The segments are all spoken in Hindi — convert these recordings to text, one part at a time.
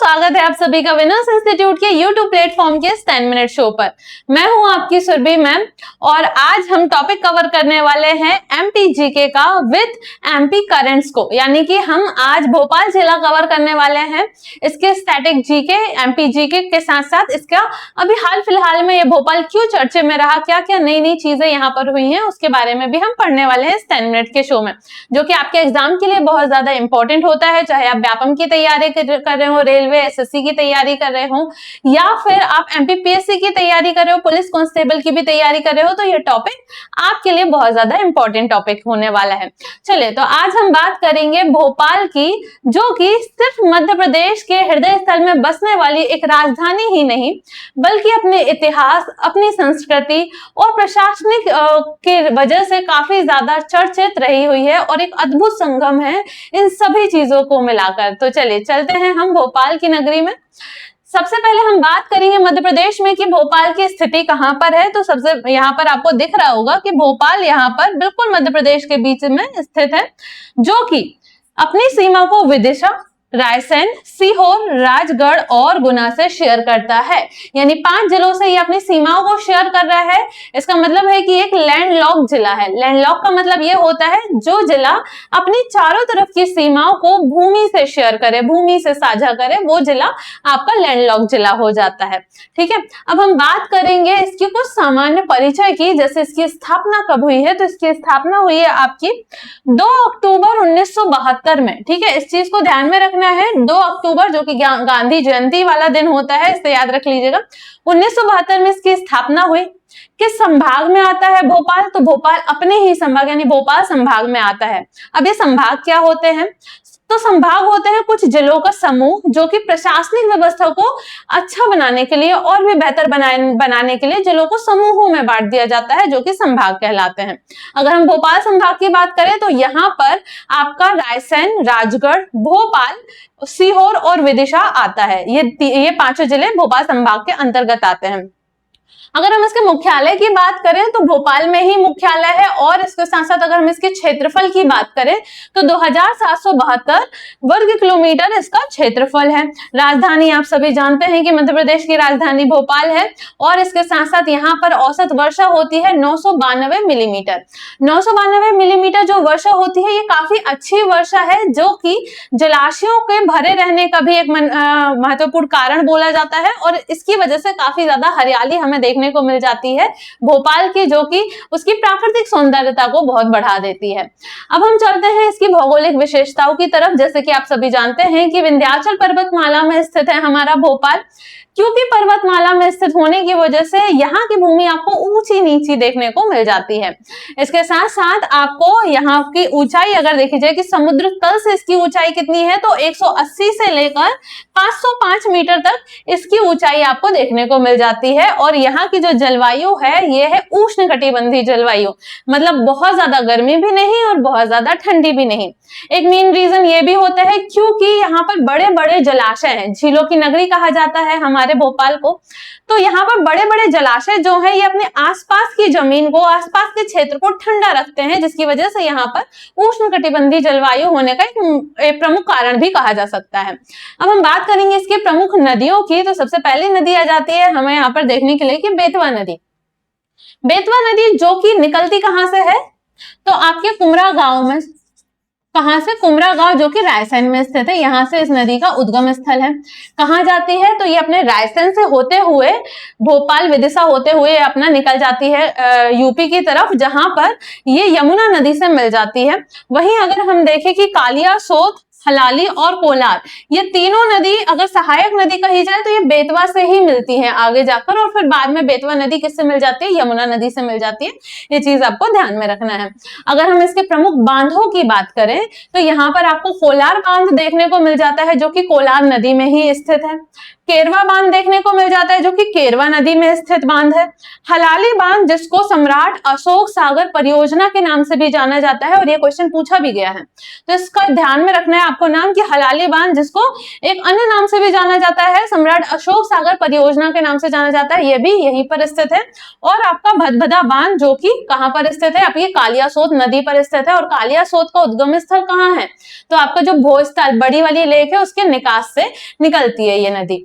स्वागत है आप सभी का विनर्स इंस्टीट्यूट के यूट्यूब प्लेटफॉर्म के 10 मिनट शो पर। मैं हूं आपकी सुरभि मैम और आज हम टॉपिक कवर करने वाले हैं एमपी जीके का विद एमपी करंट्स को, यानी कि हम आज भोपाल जिला कवर करने वाले हैं। इसके स्टैटिक जीके, एमपी जीके के साथ साथ इसका अभी हाल फिलहाल में ये भोपाल क्यों चर्चे में रहा, क्या क्या नई नई चीजें यहाँ पर हुई हैं, उसके बारे में भी हम पढ़ने वाले हैं इस 10 मिनट के शो में, जो कि आपके एग्जाम के लिए बहुत ज्यादा इंपॉर्टेंट होता है। चाहे आप व्यापम की तैयारी कर रहे हो, रेलवे एसएससी की तैयारी कर रहे हो, या फिर आप एमपीपीएससी की तैयारी कर रहे हो, पुलिस कांस्टेबल की भी तैयारी कर रहे हो, तो ये टॉपिक आपके लिए बहुत ज्यादा इंपॉर्टेंट टॉपिक होने वाला है। चलिए, तो आज हम बात करेंगे भोपाल की, जो कि सिर्फ मध्य प्रदेश के हृदय स्थल में बसने वाली एक राजधानी ही नहीं, बल्कि अपने इतिहास, अपनी संस्कृति और प्रशासनिक की वजह से काफी ज्यादा चर्चित रही हुई है और एक अद्भुत संगम है इन सभी चीजों को मिलाकर। तो चलिए चलते हैं हम भोपाल की नगरी में। सबसे पहले हम बात करेंगे मध्य प्रदेश में कि भोपाल की स्थिति कहां पर है। तो सबसे यहाँ पर आपको दिख रहा होगा कि भोपाल यहाँ पर बिल्कुल मध्य प्रदेश के बीच में स्थित है, जो कि अपनी सीमा को विदिशा, रायसेन, सीहोर, राजगढ़ और गुना से शेयर करता है। यानी 5 जिलों से ये अपनी सीमाओं को शेयर कर रहा है। इसका मतलब है कि एक लैंडलॉक जिला है। लैंडलॉक का मतलब ये होता है जो जिला अपनी चारों तरफ की सीमाओं को भूमि से शेयर करे, भूमि से साझा करे, वो जिला आपका लैंडलॉक जिला हो जाता है। ठीक है, अब हम बात करेंगे इसकी कुछ सामान्य परिचय की। जैसे इसकी स्थापना कब हुई है, तो इसकी स्थापना हुई है आपकी 2 अक्टूबर 1972 में। ठीक है, इस चीज को ध्यान में रखना है। 2 अक्टूबर जो कि गांधी जयंती वाला दिन होता है, इसे याद रख लीजिएगा। 1972 में इसकी स्थापना हुई। किस संभाग में आता है भोपाल, तो भोपाल अपने ही संभाग यानी भोपाल संभाग में आता है। अब ये संभाग क्या होते हैं, तो संभाग होते हैं कुछ जिलों का समूह, जो कि प्रशासनिक व्यवस्था को अच्छा बनाने के लिए और भी बेहतर बनाने के लिए जिलों को समूहों में बांट दिया जाता है, जो कि संभाग कहलाते हैं। अगर हम भोपाल संभाग की बात करें तो यहाँ पर आपका रायसेन, राजगढ़, भोपाल, सीहोर और विदिशा आता है। ये 5 जिले भोपाल संभाग के अंतर्गत आते हैं। अगर हम इसके मुख्यालय की बात करें तो भोपाल में ही मुख्यालय है, और इसके साथ साथ अगर हम इसके क्षेत्रफल की बात करें तो 2772 वर्ग किलोमीटर इसका क्षेत्रफल है। राजधानी आप सभी जानते हैं कि मध्य प्रदेश की राजधानी भोपाल है, और इसके साथ साथ यहाँ पर औसत वर्षा होती है 992 मिलीमीटर। 992 मिलीमीटर जो वर्षा होती है, ये काफी अच्छी वर्षा है, जो कि जलाशयों के भरे रहने का भी एक महत्वपूर्ण कारण बोला जाता है, और इसकी वजह से काफी ज्यादा हरियाली हमें देखने को मिल जाती है भोपाल की, जो कि उसकी प्राकृतिक सौंदर्यता को बहुत बढ़ा देती है। अब हम चलते हैं इसकी भौगोलिक विशेषताओं की तरफ। जैसे कि आप सभी जानते हैं कि विंध्याचल पर्वतमाला में स्थित है हमारा भोपाल। क्योंकि पर्वतमाला में स्थित होने की वजह से यहाँ की भूमि आपको ऊंची नीची देखने को मिल जाती है। इसके साथ साथ आपको यहाँ की ऊंचाई अगर देखी जाए कि समुद्र तल से इसकी ऊंचाई कितनी है, तो 180 से लेकर 505 मीटर तक इसकी ऊंचाई आपको देखने को मिल जाती है। और यहाँ की जो जलवायु है, ये है उष्णकटिबंधीय जलवायु, मतलब बहुत ज्यादा गर्मी भी नहीं और बहुत ज्यादा ठंडी भी नहीं। एक मेन रीजन ये भी होता है क्योंकि यहाँ पर बड़े बड़े जलाशय हैं, झीलों की नगरी कहा जाता है हमारे भोपाल को। तो यहाँ पर बड़े बड़े जलाशय जो है, ये अपने आसपास की जमीन को, आसपास के क्षेत्र को ठंडा रखते हैं, जिसकी वजह से यहाँ पर उष्णकटिबंधीय जलवायु होने का एक प्रमुख कारण भी कहा जा सकता है। अब हम बात करेंगे इसकी प्रमुख नदियों की। तो सबसे पहली नदी आ जाती है हमें यहाँ पर देखने के लिए कि बेतवा नदी। बेतवा नदी जो कि निकलती कहाँ से है, तो आपके कुमरा गांव में। कहां से, कुमरा गांव जो कि रायसेन में स्थित है, यहां से इस नदी का उद्गम स्थल है। कहां जाती है, तो ये अपने रायसेन से होते हुए भोपाल, विदिशा होते हुए अपना निकल जाती है यूपी की तरफ, जहां पर ये यमुना नदी से मिल जाती है। वहीं अगर हम देखें कि कालिया, सोत, हलाली और कोलार, ये तीनों नदी अगर सहायक नदी कही जाए तो ये बेतवा से ही मिलती है आगे जाकर, और फिर बाद में बेतवा नदी किससे मिल जाती है, यमुना नदी से मिल जाती है। ये चीज आपको ध्यान में रखना है। अगर हम इसके प्रमुख बांधों की बात करें तो यहाँ पर आपको कोलार बांध देखने को मिल जाता है, जो कि कोलार नदी में ही स्थित है। केरवा बांध देखने को मिल जाता है जो कि केरवा नदी में स्थित बांध है। हलाली बांध जिसको सम्राट अशोक सागर परियोजना के नाम से भी जाना जाता है और ये क्वेश्चन पूछा भी गया है, तो इसका ध्यान में रखना है आपको नाम कि हलाली बांध जिसको एक अन्य नाम से भी जाना जाता है, सम्राट अशोक सागर परियोजना के नाम से जाना जाता है, ये भी यहीं पर स्थित है। और आपका भदभदा बांध जो कि कहां पर स्थित है, आपकी कालियासोत नदी पर स्थित है। और कालियासोत का उद्गम स्थल कहाँ है, तो आपका जो भोजताल बड़ी वाली लेक है उसके निकास से निकलती है ये नदी।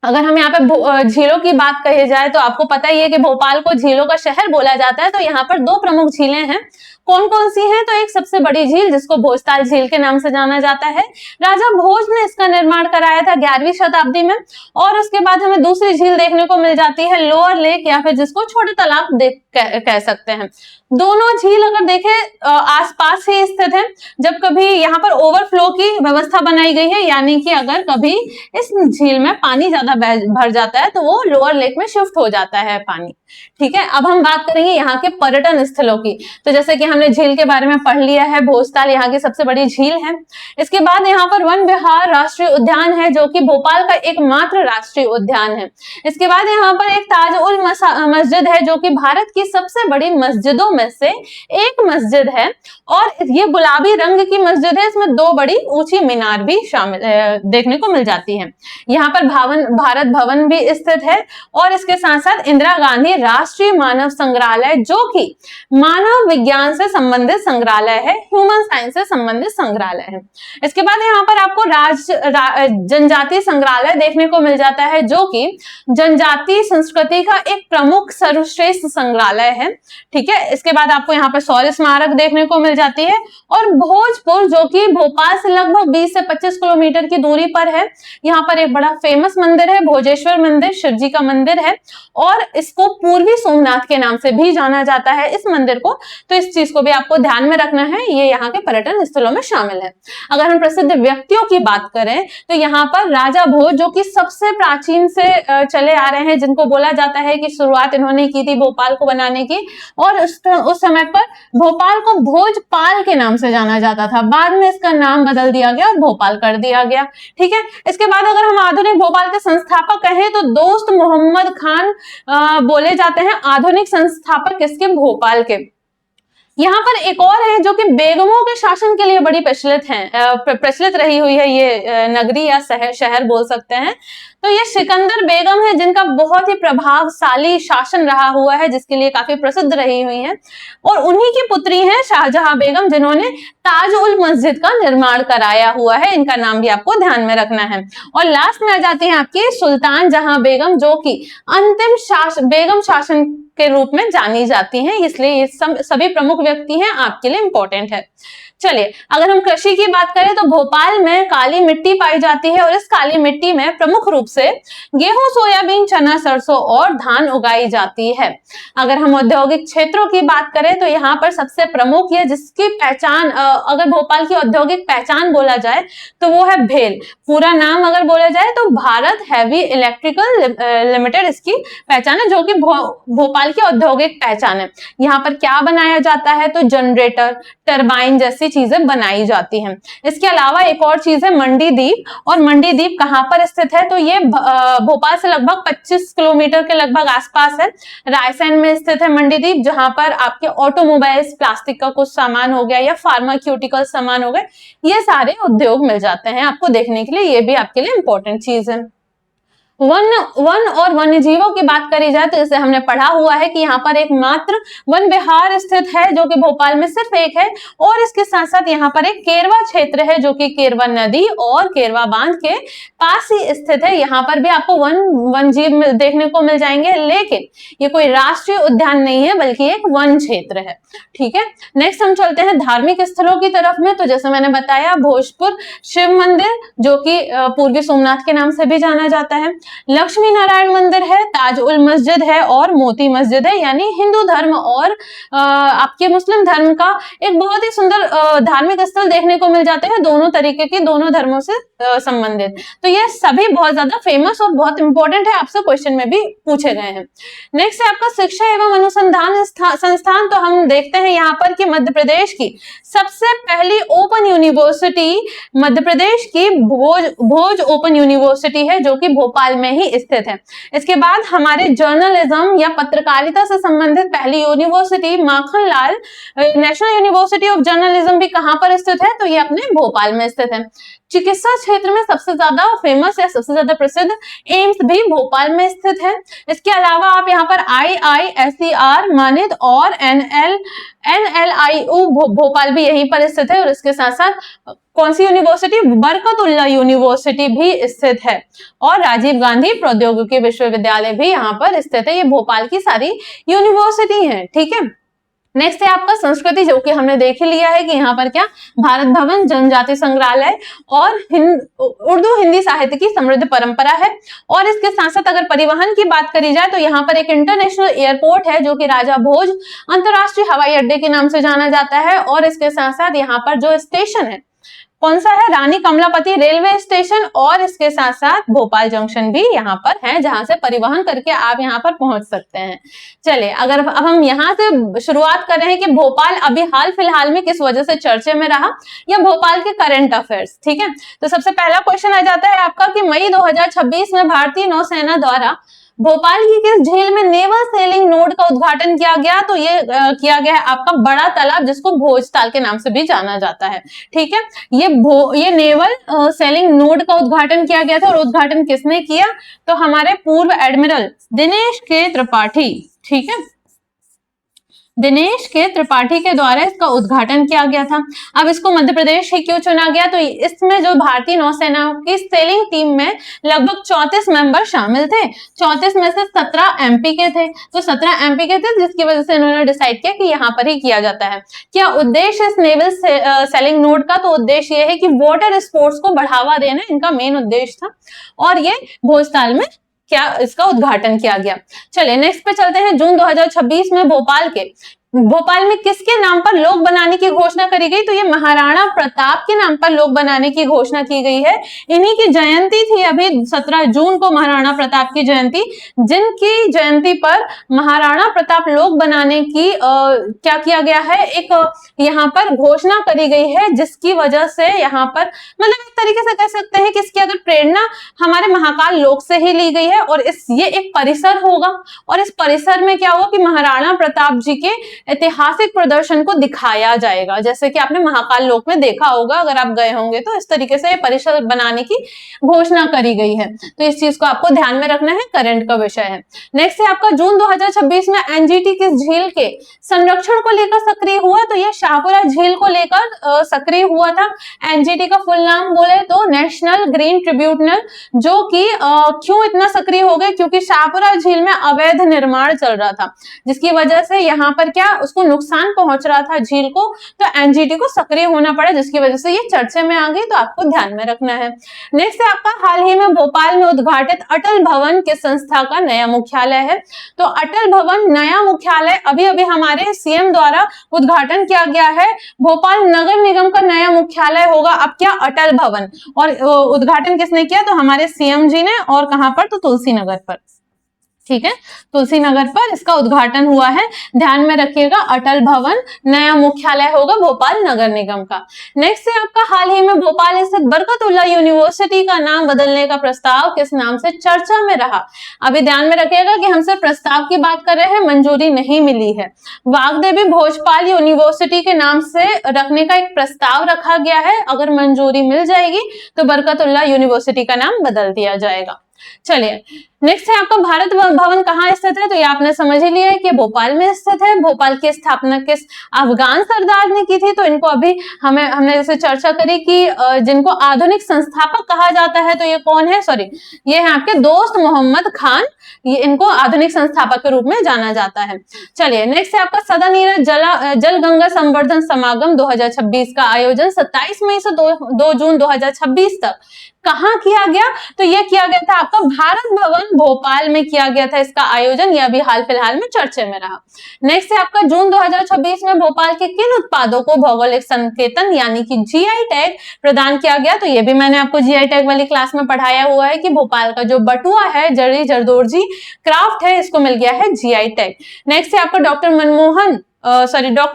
अगर हम यहाँ पे झीलों की बात कही जाए तो आपको पता ही है कि भोपाल को झीलों का शहर बोला जाता है, तो यहाँ पर दो प्रमुख झीलें हैं। कौन कौन सी हैं, तो एक सबसे बड़ी झील जिसको भोजताल झील के नाम से जाना जाता है, राजा भोज ने इसका निर्माण कराया था 11वीं शताब्दी में। और उसके बाद हमें दूसरी झील देखने को मिल जाती है लोअर लेक, या फिर जिसको छोटे तालाब कह सकते हैं। दोनों झील अगर देखें आसपास ही स्थित है। जब कभी यहाँ पर ओवरफ्लो की व्यवस्था बनाई गई है, यानी कि अगर कभी इस झील में पानी ज्यादा भर जाता है तो वो लोअर लेक में शिफ्ट हो जाता है पानी। ठीक है, अब हम बात करेंगे यहाँ के पर्यटन स्थलों की। तो जैसे कि हमने झील के बारे में पढ़ लिया है, भोजताल यहाँ की सबसे बड़ी झील है। इसके बाद यहाँ पर वन विहार राष्ट्रीय उद्यान है जो कि भोपाल का एकमात्र राष्ट्रीय उद्यान है। इसके बाद यहाँ पर एक ताज उल मस्जिद है जो कि भारत की सबसे बड़ी मस्जिदों में से एक मस्जिद है, और ये गुलाबी रंग की मस्जिद है। इसमें दो बड़ी ऊंची मीनार भी शामिल देखने को मिल जाती है। यहाँ पर भारत भवन भी स्थित है, और इसके साथ साथ इंदिरा गांधी राष्ट्रीय मानव संग्रहालय जो कि मानव विज्ञान से संबंधित संग्रहालय है, ह्यूमन साइंस से संबंधित संग्रहालय है। इसके बाद यहाँ पर आपको जनजातीय संग्रहालय देखने को मिल जाता है जो कि जनजातीय संस्कृति का एक प्रमुख सर्वश्रेष्ठ संग्रहालय है। ठीक है, इसके बाद आपको यहाँ पर शौर्य स्मारक देखने को मिल जाती है। और भोजपुर जो कि भोपाल से लगभग 20 से 25 किलोमीटर की दूरी पर है, यहाँ पर एक बड़ा फेमस मंदिर है, भोजेश्वर मंदिर, शिव जी का मंदिर है, और इसको पूर्वी सोमनाथ के नाम से भी जाना जाता है इस मंदिर को। तो इस चीज को भी आपको ध्यान में रखना है, ये यहाँ के पर्यटन स्थलों में शामिल है। अगर हम प्रसिद्ध व्यक्तियों की बात करें तो यहाँ पर राजा भोज जो कि सबसे प्राचीन से चले आ रहे हैं, जिनको बोला जाता है कि शुरुआत इन्होंने की थी भोपाल को बनाने की, और उस समय पर भोपाल को भोजपाल के नाम से जाना जाता था। बाद में इसका नाम बदल दिया गया और भोपाल कर दिया गया। ठीक है, इसके बाद अगर हम आधुनिक भोपाल के संस्थापक कहें तो दोस्त मोहम्मद खान बोले जाते हैं आधुनिक संस्थापक इसके भोपाल के। यहाँ पर एक और है जो कि बेगमों के शासन के लिए बड़ी प्रचलित रही हुई है, ये नगरी या शहर बोल सकते हैं। तो ये सिकंदर बेगम है जिनका बहुत ही प्रभावशाली शासन रहा हुआ है, जिसके लिए काफी प्रसिद्ध रही हुई है। और उन्हीं की पुत्री है शाहजहां बेगम जिन्होंने ताज उल मस्जिद का निर्माण कराया हुआ है। इनका नाम भी आपको ध्यान में रखना है। और लास्ट में आ जाती है आपकी सुल्तान जहां बेगम जो कि अंतिम बेगम शासन के रूप में जानी जाती हैं, इसलिए ये सभी प्रमुख व्यक्ति हैं, आपके लिए इंपॉर्टेंट है। चलिए, अगर हम कृषि की बात करें तो भोपाल में काली मिट्टी पाई जाती है, और इस काली मिट्टी में प्रमुख रूप से गेहूं, सोयाबीन, चना, सरसों और धान उगाई जाती है। अगर हम औद्योगिक क्षेत्रों की बात करें तो यहाँ पर सबसे प्रमुख है जिसकी पहचान, अगर भोपाल की औद्योगिक पहचान बोला जाए तो वो है भेल। पूरा नाम अगर बोला जाए तो भारत हैवी इलेक्ट्रिकल लिमिटेड इसकी पहचान है, जो कि भोपाल की औद्योगिक पहचान है। यहाँ पर क्या बनाया जाता है, तो जनरेटर, टरबाइन जैसी चीजें बनाई जाती हैं। इसके अलावा एक और चीज है मंडी दीप, और मंडी दीप कहां पर स्थित है, तो ये भोपाल से लगभग 25 किलोमीटर के लगभग आसपास है, रायसेन में स्थित है मंडी दीप, जहां पर आपके ऑटोमोबाइल्स, प्लास्टिक का कुछ सामान हो गया या फार्मास्यूटिकल सामान हो गए, ये सारे उद्योग मिल जाते हैं आपको देखने के लिए। ये भी आपके लिए इंपॉर्टेंट चीज है। वन और वन्य जीवों की बात करी जाए तो जैसे हमने पढ़ा हुआ है कि यहाँ पर एक मात्र वन विहार स्थित है जो कि भोपाल में सिर्फ एक है, और इसके साथ साथ यहाँ पर एक केरवा क्षेत्र है जो कि केरवा नदी और केरवा बांध के पास ही स्थित है। यहाँ पर भी आपको वन जीव देखने को मिल जाएंगे, लेकिन ये कोई राष्ट्रीय उद्यान नहीं है बल्कि एक वन क्षेत्र है। ठीक है, नेक्स्ट हम चलते हैं धार्मिक स्थलों की तरफ में। तो जैसे मैंने बताया भोजपुर शिव मंदिर जो कि पूर्वी सोमनाथ के नाम से भी जाना जाता है। लक्ष्मी नारायण मंदिर है, ताज उल मस्जिद है और मोती मस्जिद है। यानी हिंदू धर्म और आपके मुस्लिम धर्म का एक बहुत ही सुंदर धार्मिक स्थल देखने को मिल जाते हैं, दोनों तरीके के, दोनों धर्मों से संबंधित। तो ये सभी बहुत ज्यादा फेमस और बहुत इंपॉर्टेंट है, आपसे क्वेश्चन में भी पूछे गए हैं। नेक्स्ट है आपका शिक्षा एवं अनुसंधान संस्थान। तो हम देखते हैं यहाँ पर कि मध्य प्रदेश की सबसे पहली ओपन यूनिवर्सिटी मध्य प्रदेश की भोज ओपन यूनिवर्सिटी है, जो कि भोपाल में ही स्थित है। इसके बाद हमारे जर्नलिज्म या पत्रकारिता से संबंधित पहली university Makhanlal national university of journalism भी कहां पर स्थित है? तो ये अपने भोपाल में स्थित है। चिकित्सा क्षेत्र में सबसे ज्यादा फेमस या सबसे ज्यादा प्रसिद्ध एम्स भी भोपाल में स्थित है। इसके अलावा आप यहाँ पर IISER मानित और NLIU भोपाल भी यहीं पर स्थित है। और इसके साथ साथ कौन सी यूनिवर्सिटी? बरकतुल्लाह यूनिवर्सिटी भी स्थित है और राजीव गांधी प्रौद्योगिकी विश्वविद्यालय भी यहाँ पर स्थित है। ये भोपाल की सारी यूनिवर्सिटी है, ठीक है। नेक्स्ट है आपका संस्कृति, जो कि हमने देख ही लिया है कि यहाँ पर क्या भारत भवन, जनजाति संग्रहालय और उर्दू हिंदी साहित्य की समृद्ध परंपरा है। और इसके साथ साथ अगर परिवहन की बात करी जाए तो यहाँ पर एक इंटरनेशनल एयरपोर्ट है, जो कि राजा भोज अंतरराष्ट्रीय हवाई अड्डे के नाम से जाना जाता है। और इसके साथ साथ यहाँ पर जो स्टेशन है कौन सा है? रानी कमलापति रेलवे स्टेशन। और इसके साथ साथ भोपाल जंक्शन भी यहाँ पर है, जहां से परिवहन करके आप यहाँ पर पहुंच सकते हैं। चलिए, अगर अब हम यहाँ से शुरुआत कर रहे हैं कि भोपाल अभी हाल फिलहाल में किस वजह से चर्चे में रहा, या भोपाल के करंट अफेयर्स, ठीक है। तो सबसे पहला क्वेश्चन आ जाता है आपका कि मई 2026 में भारतीय नौसेना द्वारा भोपाल की किस झील में नेवल सेलिंग नोड का उद्घाटन किया गया? तो ये किया गया है आपका बड़ा तालाब, जिसको भोजताल के नाम से भी जाना जाता है, ठीक है। ये नेवल सेलिंग नोड का उद्घाटन किया गया था। और उद्घाटन किसने किया? तो हमारे पूर्व एडमिरल दिनेश के त्रिपाठी, ठीक है, दिनेश के त्रिपाठी के द्वारा इसका उद्घाटन किया गया था। अब इसको मध्य प्रदेश ही क्यों चुना गया? तो इसमें जो भारतीय नौसेना की सेलिंग टीम में लगभग 34 मेंबर शामिल थे। 34 में से 17 MP के थे। तो 17 MP के थे, जिसकी वजह से इन्होंने डिसाइड किया कि यहाँ पर ही किया जाता है। क्या उद्देश्य इस नेवल सेलिंग नोड का? तो उद्देश्य ये है कि वाटर स्पोर्ट्स को बढ़ावा देना इनका मेन उद्देश्य था। और ये भोजताल में क्या इसका उद्घाटन किया गया। चलिए नेक्स्ट पे चलते हैं। जून 2026 में भोपाल में किसके नाम पर लोक बनाने की घोषणा करी गई? तो ये महाराणा प्रताप के नाम पर लोक बनाने की घोषणा की गई है। इन्हीं की जयंती थी अभी 17 जून को, महाराणा प्रताप की जयंती, जिनकी जयंती पर महाराणा प्रताप लोक बनाने की क्या किया गया है, एक यहाँ पर घोषणा करी गई है, जिसकी वजह से यहाँ पर मतलब एक तरीके से कह सकते हैं कि इसकी अगर प्रेरणा हमारे महाकाल लोक से ही ली गई है। और ये एक परिसर होगा और इस परिसर में क्या होगा कि महाराणा प्रताप जी के ऐतिहासिक प्रदर्शन को दिखाया जाएगा, जैसे कि आपने महाकाल लोक में देखा होगा अगर आप गए होंगे। तो इस तरीके से परिसर बनाने की घोषणा करी गई है। तो इस चीज को आपको ध्यान में रखना है, करंट का विषय है। नेक्स्ट है आपका जून 2026 में NGT किस झील के संरक्षण को लेकर सक्रिय हुआ? तो यह शाहपुरा झील को लेकर सक्रिय हुआ था। NGT का फुल नाम बोले तो नेशनल ग्रीन ट्रिब्यूनल, जो कि क्यों इतना सक्रिय हो गए? क्योंकि शाहपुरा झील में अवैध निर्माण चल रहा था, जिसकी वजह से यहाँ पर क्या उसको नुकसान पहुंच रहा था झील को। तो NGT को सक्रिय होना पड़ा, जिसकी वजह से ये चर्चे में आ गई। तो आपको ध्यान में रखना है। नेक्स्ट है आपका हाल ही में भोपाल में उद्घाटित अटल भवन किस संस्था का नया मुख्यालय है? तो अटल भवन नया मुख्यालय अभी अभी हमारे CM द्वारा उद्घाटन किया गया है। भोपाल नगर निगम का नया मुख्यालय होगा अब क्या? अटल भवन। और उद्घाटन किसने किया? तो हमारे CM जी ने। और कहां पर? तो तुलसी नगर पर, ठीक है, तुलसी नगर पर इसका उद्घाटन हुआ है। ध्यान में रखिएगा, अटल भवन नया मुख्यालय होगा भोपाल नगर निगम का। नेक्स्ट है आपका हाल ही में भोपाल स्थित बरकतुल्लाह यूनिवर्सिटी का नाम बदलने का प्रस्ताव किस नाम से चर्चा में रहा? अभी ध्यान में रखिएगा कि हम सिर्फ प्रस्ताव की बात कर रहे हैं, मंजूरी नहीं मिली है। वाग्देवी भोजपाल यूनिवर्सिटी के नाम से रखने का एक प्रस्ताव रखा गया है। अगर मंजूरी मिल जाएगी तो बरकतुल्लाह यूनिवर्सिटी का नाम बदल दिया जाएगा। चलिए नेक्स्ट है आपका भारत भवन कहाँ स्थित है? तो ये आपने समझ ही लिया है कि भोपाल में स्थित है। भोपाल की स्थापना किस अफगान सरदार ने की थी? तो इनको अभी हमने जैसे चर्चा करी कि जिनको आधुनिक संस्थापक कहा जाता है, तो ये कौन है? सॉरी, ये है आपके दोस्त मोहम्मद खान। ये इनको आधुनिक संस्थापक के रूप में जाना जाता है। चलिए नेक्स्ट है आपका सदानीरज जल गंगा संवर्धन समागम 2026 का आयोजन 27 मई से 2 जून 2026 तक कहाँ किया गया? तो यह किया गया था आपका भारत भवन भोपाल में किया गया था इसका आयोजन, यह भी हाल फिलहाल में चर्चे में रहा। नेक्स्ट है आपका जून 2026 में भोपाल के किन उत्पादों को भौगोलिक संकेतन यानी कि जीआई टैग प्रदान किया गया। तो ये भी मैंने आपको जीआई टैग वाली क्लास में पढ़ाया हुआ है कि भोपाल का जो बटुआ है जरी जरदोजी क्राफ्ट है, इसको मिल गया है जीआई टैग। नेक्स्ट है आपका डॉक्टर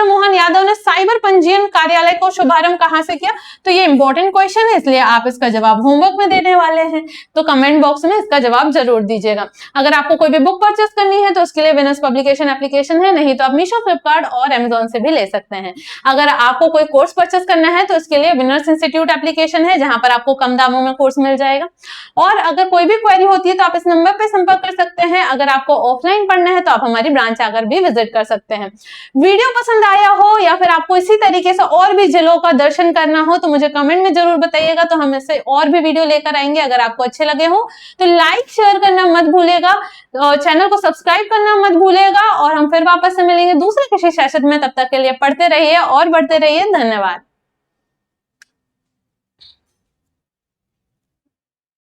मोहन यादव ने साइबर पंजीयन कार्यालय को शुभारंभ कहां से किया। तो ये इंपॉर्टेंट क्वेश्चन है, इसलिए आप इसका जवाब होमवर्क में देने वाले हैं, तो कमेंट बॉक्स में इसका जवाब जरूर दीजिएगा। अगर आपको कोई भी बुक परचेस करनी है तो उसके लिए विनर्स पब्लिकेशन एप्लीकेशन है, नहीं तो आप मीशो, फ्लिपकार्ट और अमेजोन से भी ले सकते हैं। अगर आपको कोई कोर्स परचेस करना है तो इसके लिए विनर्स इंस्टीट्यूट एप्लीकेशन है, जहां पर आपको कम दामों में कोर्स मिल जाएगा। और अगर कोई भी क्वेरी होती है तो आप इस नंबर पर संपर्क कर सकते हैं। अगर आपको ऑफलाइन पढ़ना है तो आप हमारी ब्रांच आकर भी विजिट कर सकते हैं। वीडियो पसंद आया हो या फिर आपको इसी तरीके से और भी जिलों का दर्शन करना हो तो मुझे कमेंट में जरूर बताइएगा, तो हम इससे और भी वीडियो लेकर आएंगे। अगर आपको अच्छे लगे हो तो लाइक शेयर करना मत भूलेगा, चैनल को सब्सक्राइब करना मत भूलेगा, और हम फिर वापस से मिलेंगे दूसरे किसी सेशन में। तब तक के लिए पढ़ते रहिए और बढ़ते रहिए। धन्यवाद।